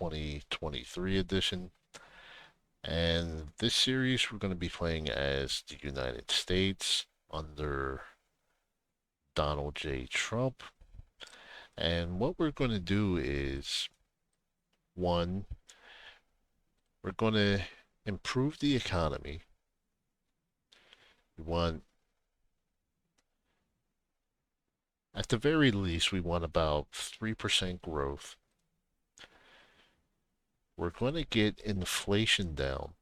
2023 edition. And this series, we're going to be playing as the United States under Donald J. Trump. And what we're going to do is, one, we're going to improve the economy. We want, at the very least, we want about 3% growth. We're going to get inflation down,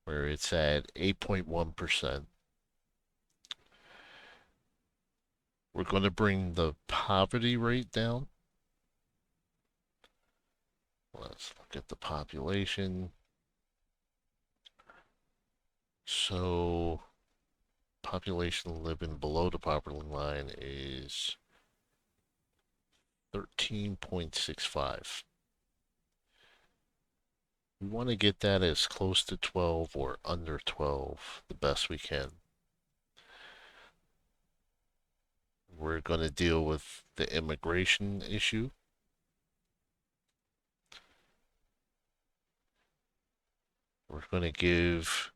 where it's at 8.1%. We're going to bring the poverty rate down. Let's look at the population. So, population living below the poverty line is 13.65. We want to get that as close to 12 or under 12 the best we can. We're going to deal with the immigration issue. We're going to give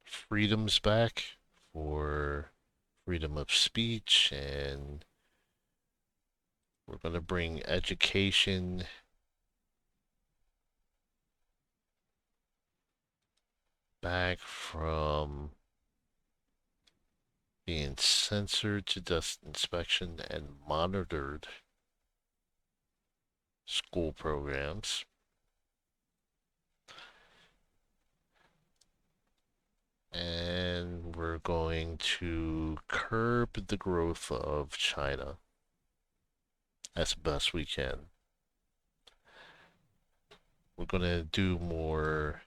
freedoms back for freedom of speech, and we're going to bring education back from being censored to just inspection and monitored school programs. And we're going to curb the growth of China as best we can. We're going to do more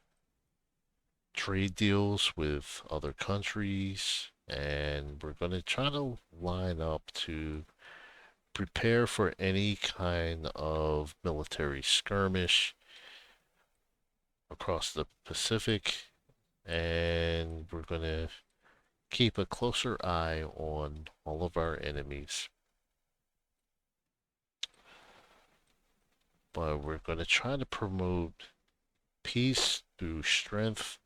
trade deals with other countries, and we're going to try to line up to prepare for any kind of military skirmish across the Pacific, and we're going to keep a closer eye on all of our enemies. But we're going to try to promote peace through strength.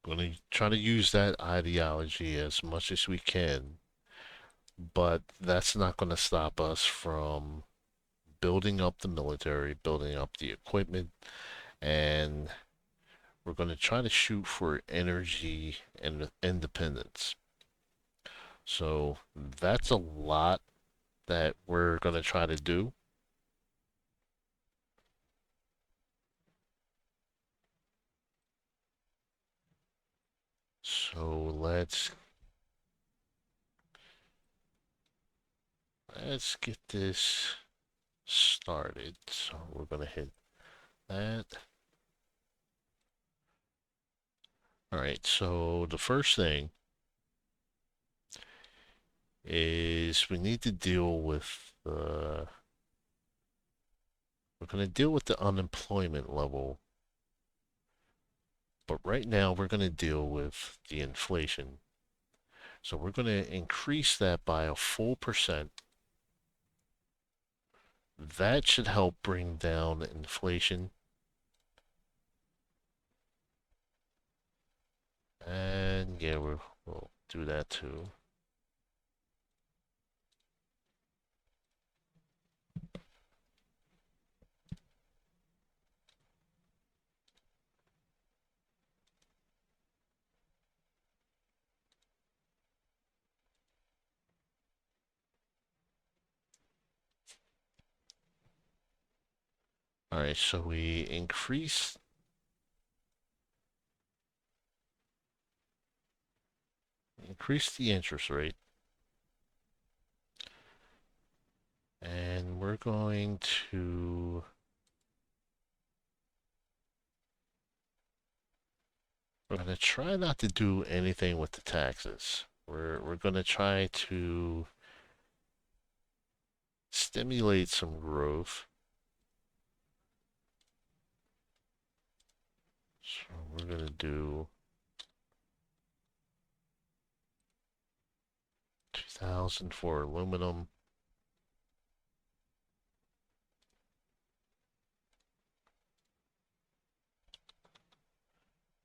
Going to try to use that ideology as much as we can, but that's not going to stop us from building up the military, building up the equipment, and we're going to try to shoot for energy and independence. So that's a lot that we're going to try to do. So let's get this started. So we're going to hit that. All right, so the first thing is we need to deal with the we're going to deal with the unemployment level, but right now we're going to deal with the inflation. So we're going to increase that by a full percent. That should help bring down inflation. And yeah, we'll do that too. All right, so we increase the interest rate, and we're going to try not to do anything with the taxes. We're going to try to stimulate some growth. So we're going to do 2,000 for aluminum.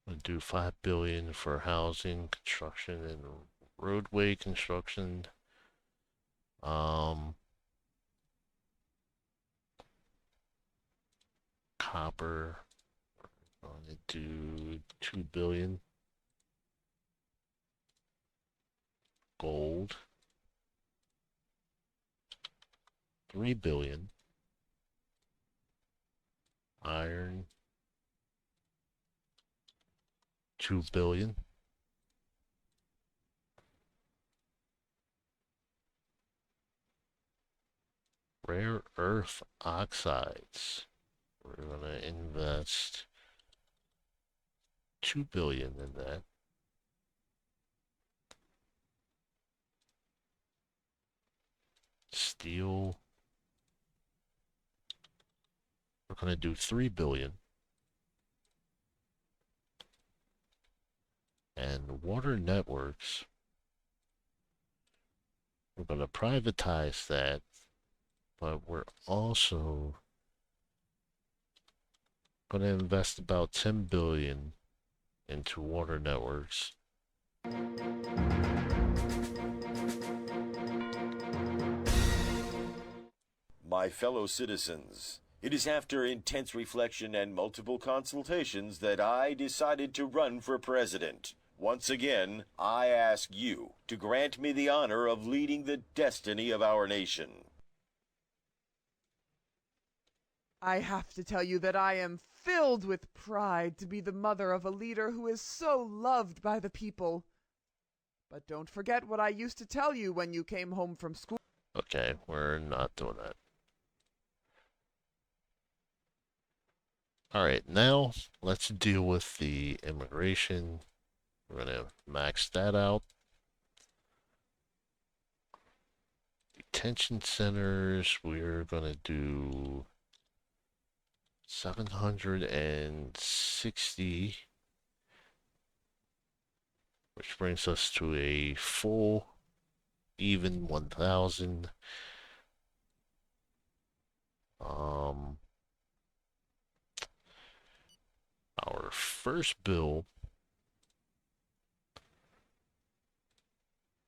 We'll do 5 billion for housing, construction, and roadway construction. Um, Copper. Going to do 2 billion. Gold. 3 billion. Iron. 2 billion. Rare earth oxides. We're gonna invest 2 billion in that. Steel. We're gonna do 3 billion. And water networks. We're gonna privatize that, but we're also gonna invest about 10 billion into water networks. My fellow citizens, it is after intense reflection and multiple consultations that I decided to run for president. Once again, I ask you to grant me the honor of leading the destiny of our nation. I have to tell you that I am filled with pride to be the mother of a leader who is so loved by the people. But don't forget what I used to tell you when you came home from school. Okay, we're not doing that. Alright, now let's deal with the immigration. We're gonna max that out. Detention centers, we're gonna do 760, which brings us to a full even 1,000. Our first bill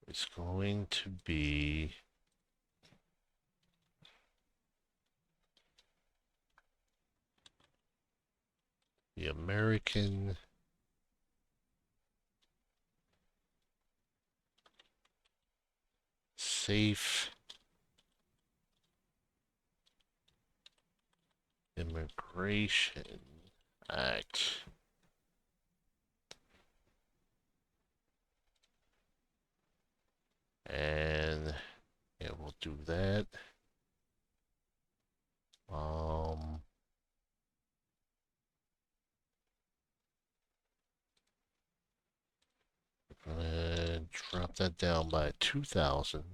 is going to be the American Safe Immigration Act. And yeah, we'll do that. Gonna drop that down by 2,000.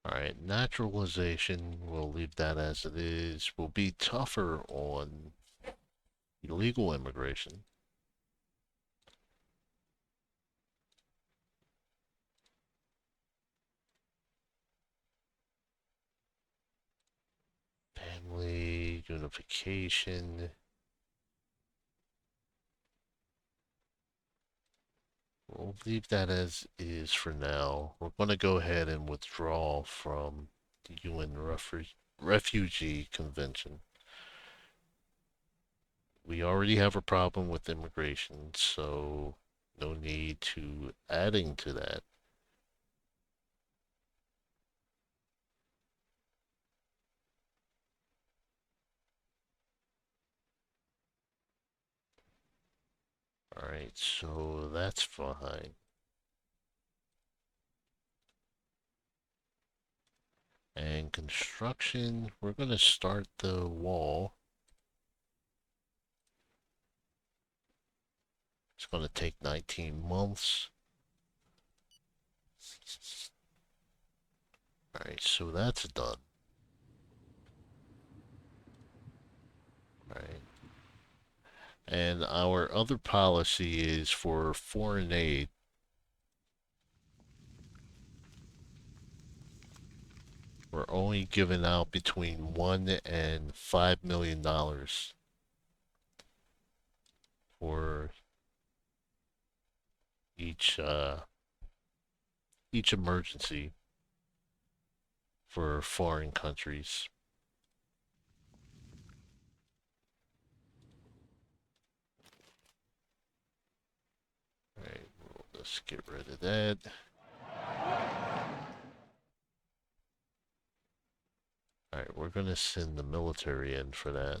Alright, naturalization, we'll leave that as it is. We'll be tougher on illegal immigration. Family unification. We'll leave that as is for now. We're going to go ahead and withdraw from the UN Refugee Convention. We already have a problem with immigration, so no need to adding to that. Alright, so that's fine. And construction, we're going to start the wall. It's going to take 19 months. Alright, so that's done. Alright. And our other policy is for foreign aid. We're only giving out between $1 and $5 million for each emergency for foreign countries. Alright, let's get rid of that. Alright, we're gonna send the military in for that.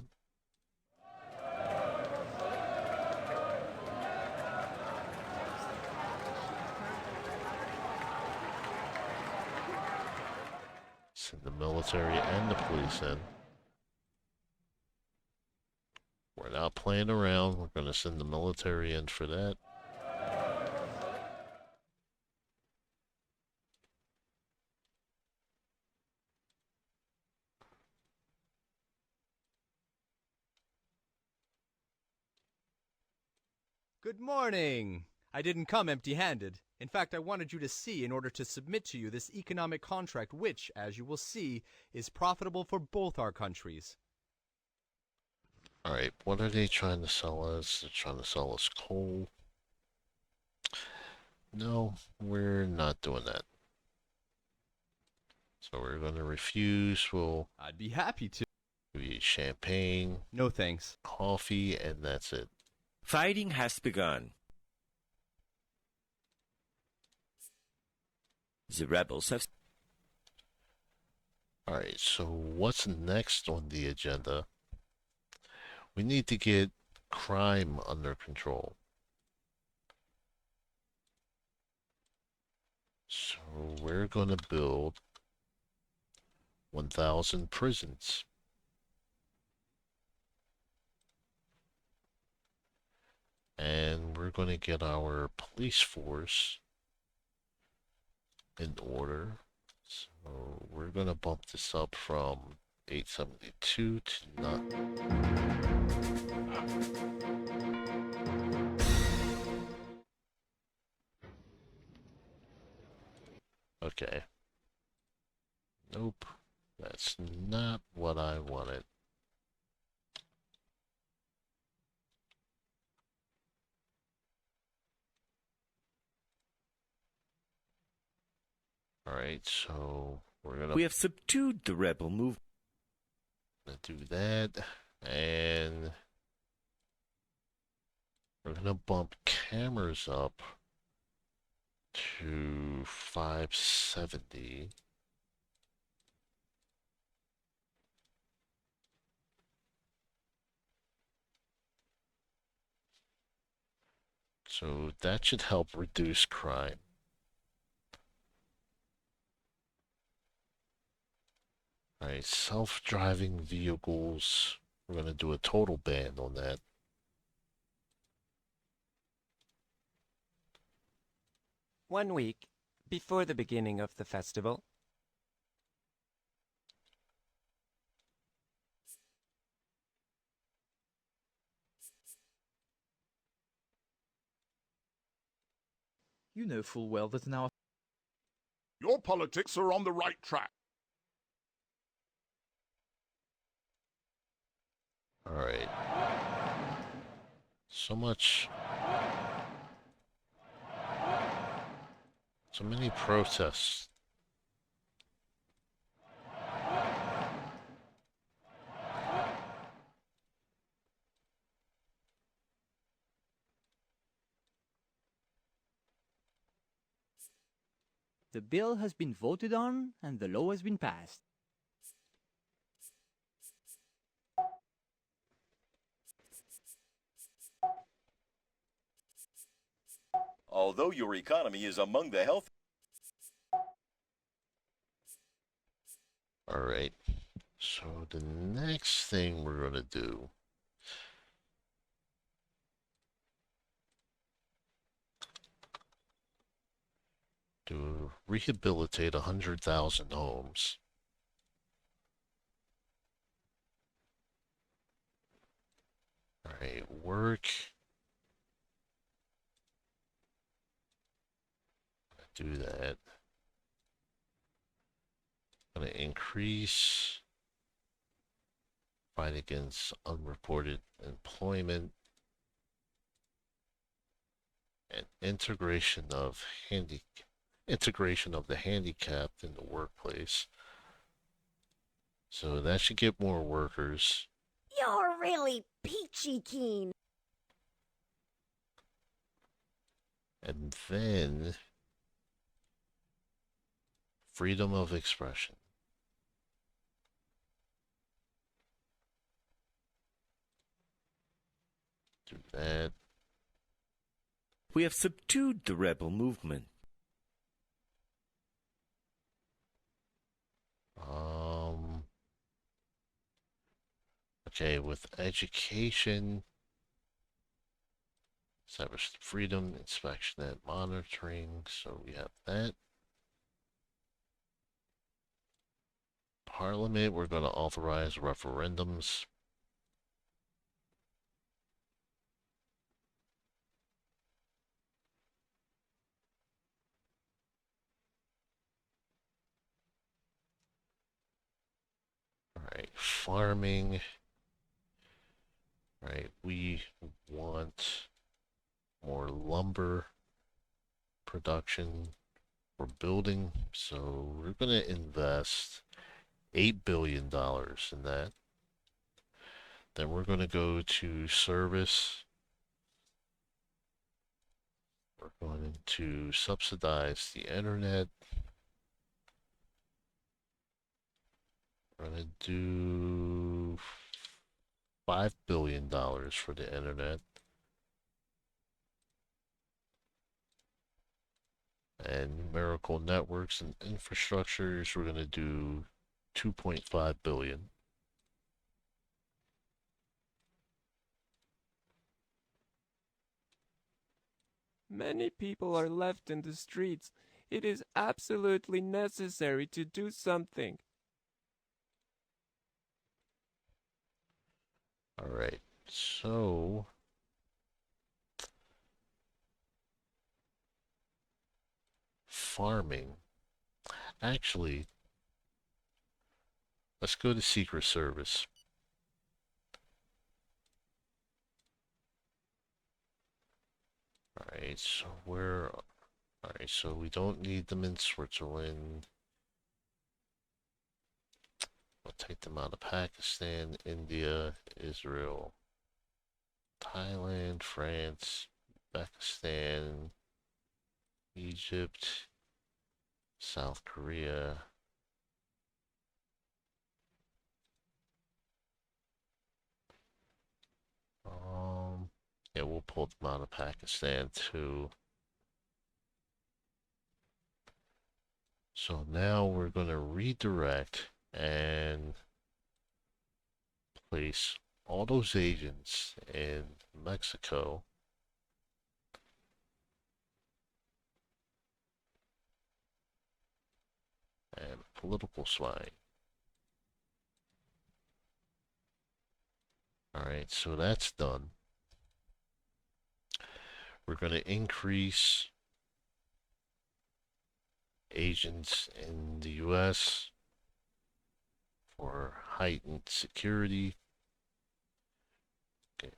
Send the military and the police in. We're not playing around. We're gonna send the military in for that. Good morning! I didn't come empty-handed. In fact, I wanted you to see in order to submit to you this economic contract which, as you will see, is profitable for both our countries. Alright, what are they trying to sell us? They're trying to sell us coal. No, we're not doing that. So we're gonna refuse. We'll I'd be happy to. give you champagne, No thanks. coffee, and that's it. Fighting has begun. The rebels have... Alright, so what's next on the agenda? We need to get crime under control. So we're gonna build 1,000 prisons. And we're gonna get our police force in order. So we're gonna bump this up from 872 to not. Okay. Nope. That's not what I wanted. Alright, so we're gonna We have subdued the rebel movement. do that, and we're gonna bump cameras up to 570. So that should help reduce crime. Alright, self-driving vehicles. We're gonna do a total ban on that. One week before the beginning of the festival. You know full well that in our Your politics are on the right track. Alright. So much. So many protests. the bill has been voted on and the law has been passed. Although your economy is among the health. Alright. So the next thing we're gonna do to rehabilitate 100,000 homes. Alright, work. Do that. Gonna increase fight against unreported employment and integration of the handicapped in the workplace. So that should get more workers. You're really peachy keen. And then freedom of expression. Do that. We have subdued the rebel movement. Okay, with education, cyber freedom, inspection and monitoring, so we have that. Parliament, we're going to authorize referendums. Alright, farming. Right, we want more lumber production for building, so we're going to invest $8 billion in that. Then we're going to go to service. We're going to subsidize the internet. We're going to do $5 billion for the internet. And numerical networks and infrastructures, we're going to do $2.5 billion. Many people are left in the streets. It is absolutely necessary to do something. All right, so farming. Actually, let's go to Secret Service. All right, so all right, so we don't need them in Switzerland. We'll take them out of Pakistan, India, Israel, Thailand, France, Pakistan, Egypt, South Korea. Yeah, we'll pull them out of Pakistan too. So now we're going to redirect and place all those agents in Mexico. And political spying. Alright, so that's done. We're going to increase agents in the US for heightened security. Okay.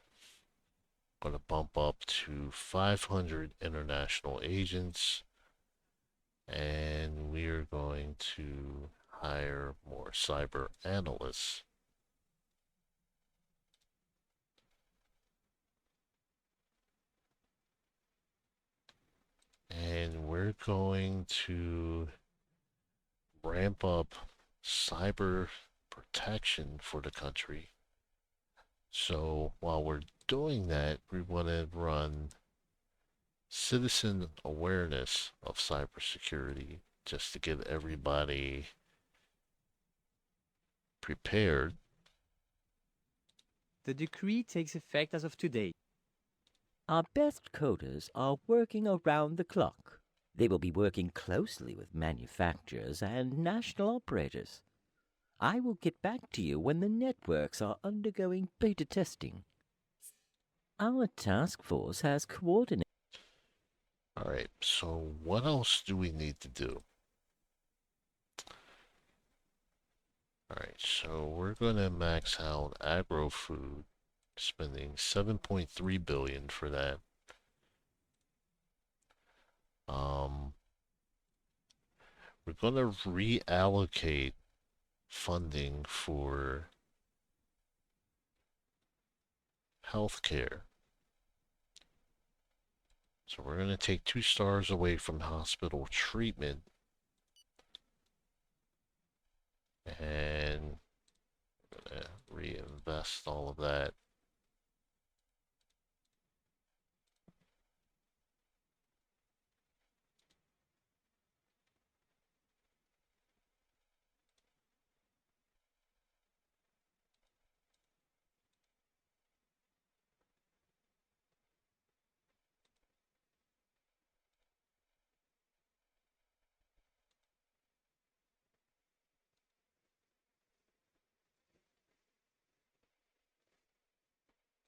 Going to bump up to 500 international agents. And we are going to hire more cyber analysts. And we're going to ramp up cyber protection for the country. So while we're doing that, we want to run citizen awareness of cybersecurity just to get everybody prepared. The decree takes effect as of today. Our best coders are working around the clock. They will be working closely with manufacturers and national operators. I will get back to you when the networks are undergoing beta testing. Our task force has coordinated. Alright, so what else do we need to do? Alright, so we're gonna max out agro-food, spending 7.3 billion for that. We're gonna reallocate funding for healthcare. So we're gonna take 2 stars away from hospital treatment. And we're gonna reinvest all of that.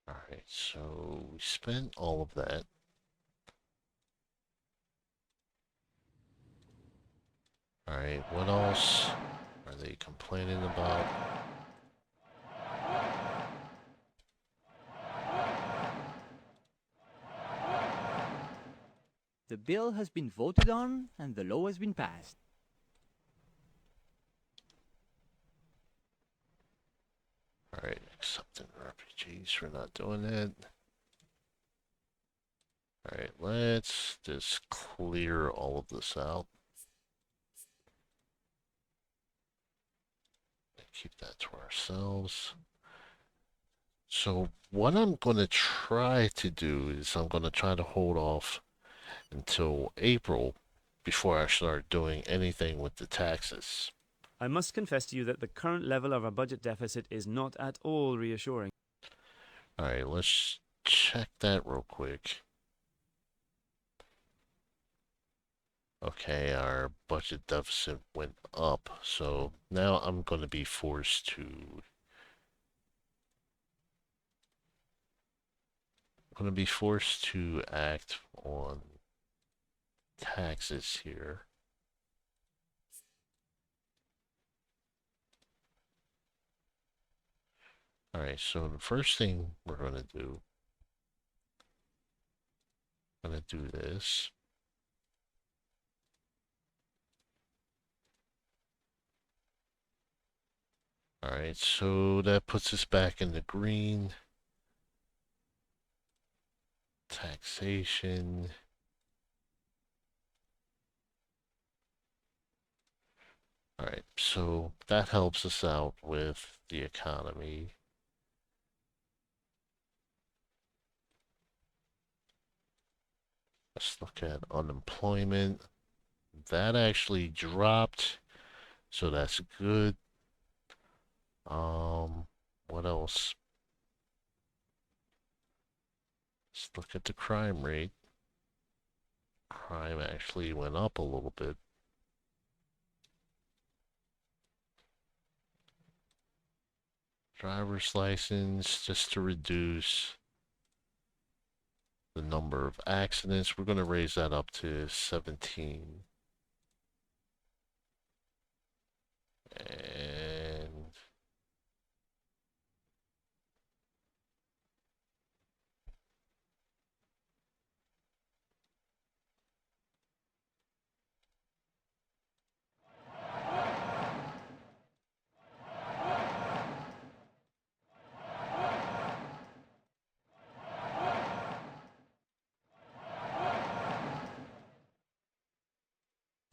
Alright, so we spent all of that. Alright, what else are they complaining about? The bill has been voted on and the law has been passed. Alright, accepting refugees, we're not doing that. Alright, let's just clear all of this out. Keep that to ourselves. So what I'm going to try to do is I'm going to try to hold off until April before I start doing anything with the taxes. I must confess to you that the current level of our budget deficit is not at all reassuring. Alright, let's check that real quick. Okay, our budget deficit went up, so now I'm going to be forced to... act on taxes here. Alright, so the first thing we're going to do, I'm going to do this. Alright, so that puts us back in the green. Taxation. Alright, so that helps us out with the economy. Let's look at unemployment. That actually dropped, so that's good. What else? Let's look at the crime rate. Crime actually went up a little bit. Driver's license, just to reduce the number of accidents. We're going to raise that up to 17. And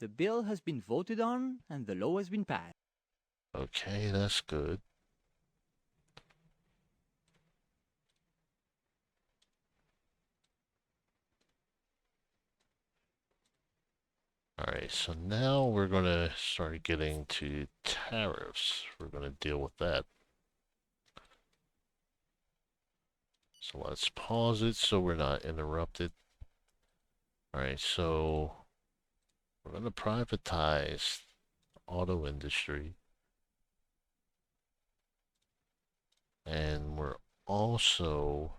The bill has been voted on and the law has been passed. okay, that's good. Alright, so now we're going to start getting to tariffs. We're going to deal with that. So let's pause it so we're not interrupted. Alright, so we're going to privatize auto industry. And we're also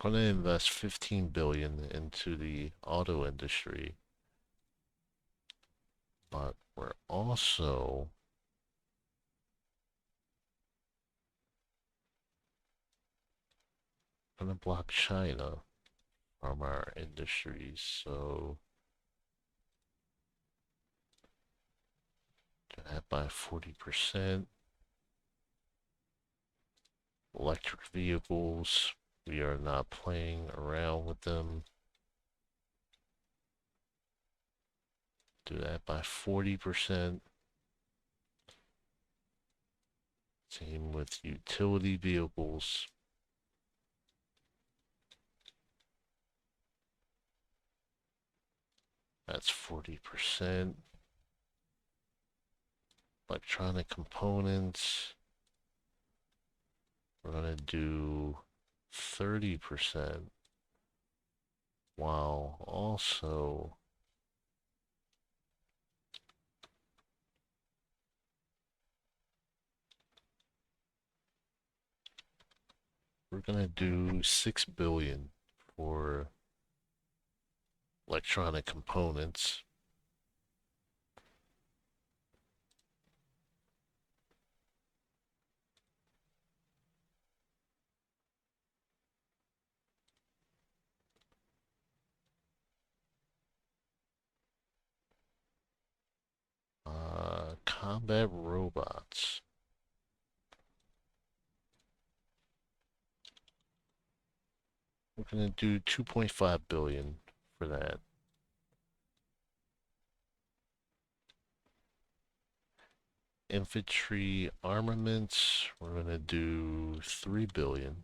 going to invest 15 billion into the auto industry, but we're also going to block China from our industries. So do that by 40%. Electric vehicles, we are not playing around with them. Do that by 40%. Same with utility vehicles. That's 40%. Electronic components, we're going to do 30%, while also we're going to do 6 billion for electronic components. Combat robots. We're going to do 2.5 billion for that. Infantry armaments, we're going to do 3 billion.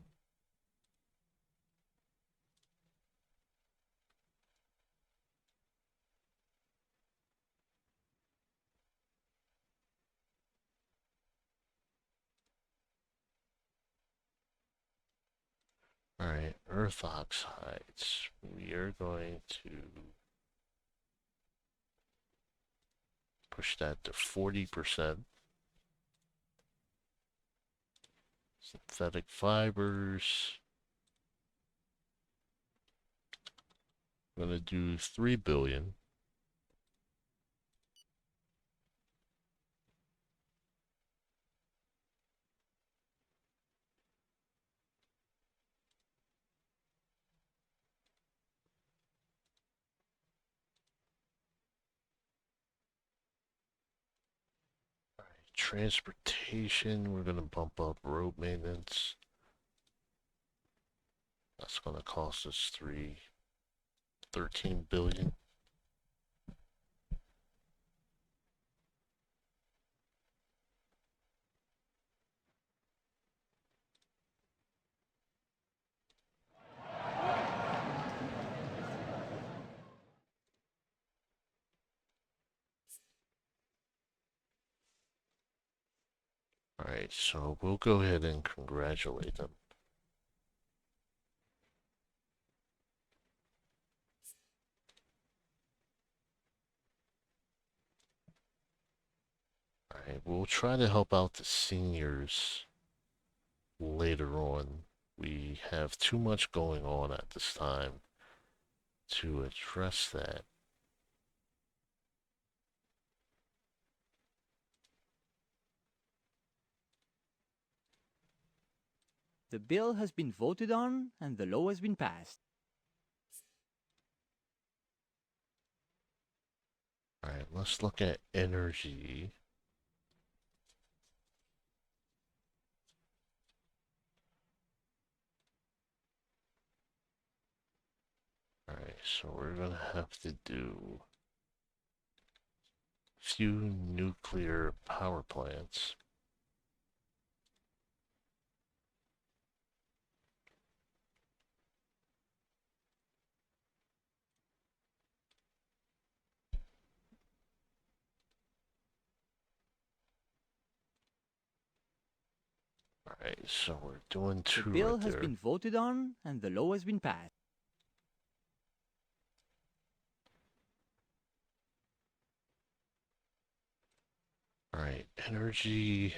Alright, earth oxides. We are going to push that to 40%. Synthetic fibers. I'm going to do 3 billion. Transportation, we're going to bump up road maintenance. That's going to cost us 13 billion. Alright, so we'll go ahead and congratulate them. Alright, we'll try to help out the seniors later on. We have too much going on at this time to address that. The bill has been voted on and the law has been passed. Alright, let's look at energy. Alright, so we're gonna have to do few nuclear power plants. Alright, so we're doing two The bill right has there. been voted on and the law has been passed. Alright, energy.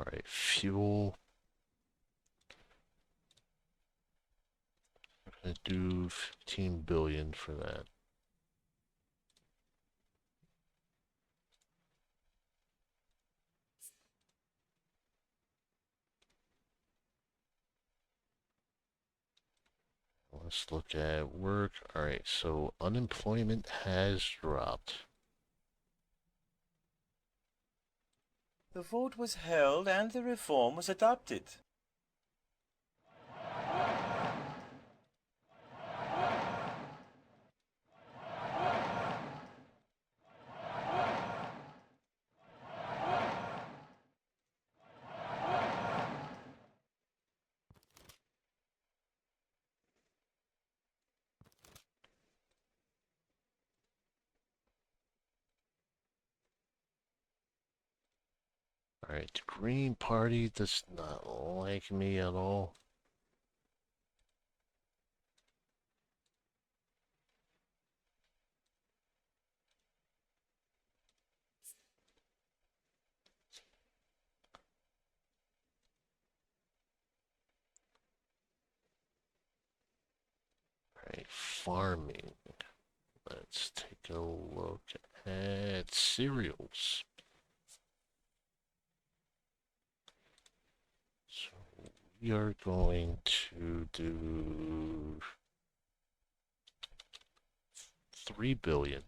All right, fuel. I'm gonna do 15 billion for that. Let's look at work. All right, so unemployment has dropped. The vote was held and the reform was adopted. All right, the Green Party does not like me at all. All right, farming. Let's take a look at cereals. So we are going to do 3 billion.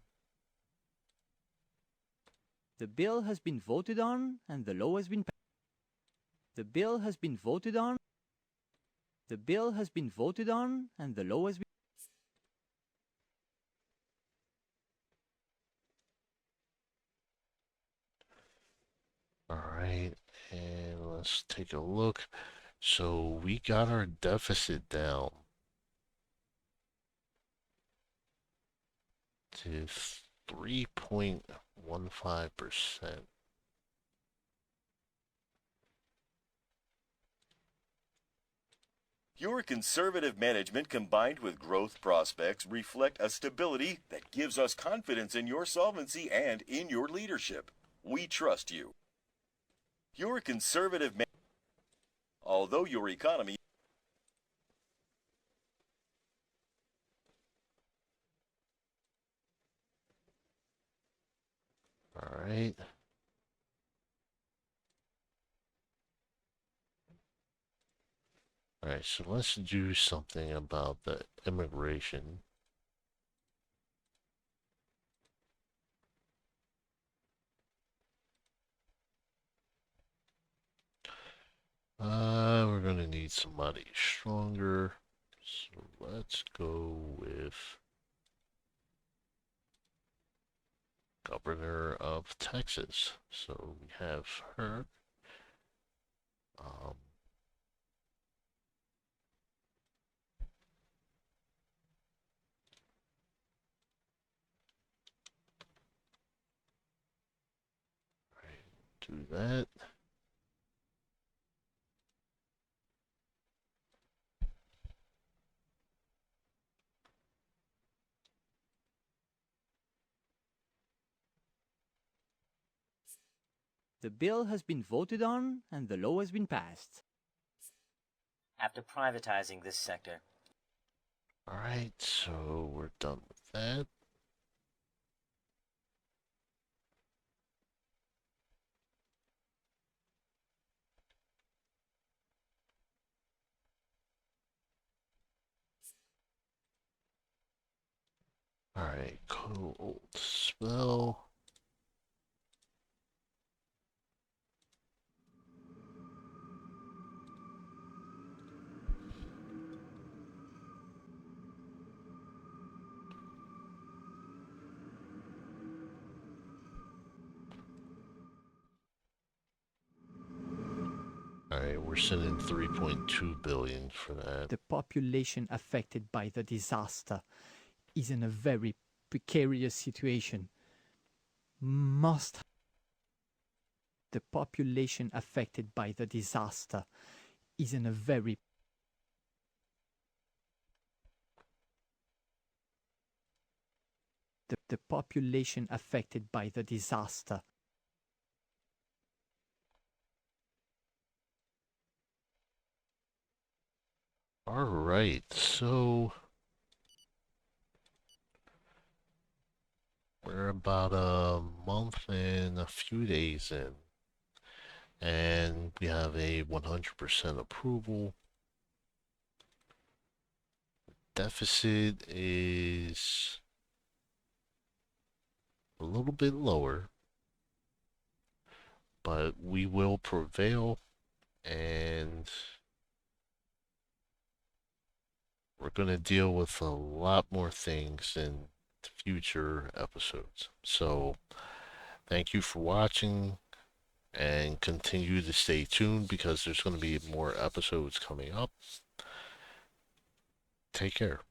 The bill has been voted on and the law has been passed. The bill has been voted on. The bill has been voted on and the law has been. All right, and let's take a look. So we got our deficit down to 3.15%. Your conservative management combined with growth prospects reflect a stability that gives us confidence in your solvency and in your leadership. We trust you. Your conservative although your economy All right. All right, so let's do something about the immigration. We're gonna need somebody stronger. So let's go with Governor of Texas. So we have her. Do that. The bill has been voted on and the law has been passed. After privatizing this sector. All right, so we're done with that. All right, cold spell. All right, we're sending 3.2 billion for that. The population affected by the disaster is in a very precarious situation. The population affected by the disaster is in a very the population affected by the disaster Alright, so we're about a month and a few days in, and we have a 100% approval. Deficit is a little bit lower, but we will prevail, and we're going to deal with a lot more things in future episodes. So thank you for watching, and continue to stay tuned because there's going to be more episodes coming up. Take care.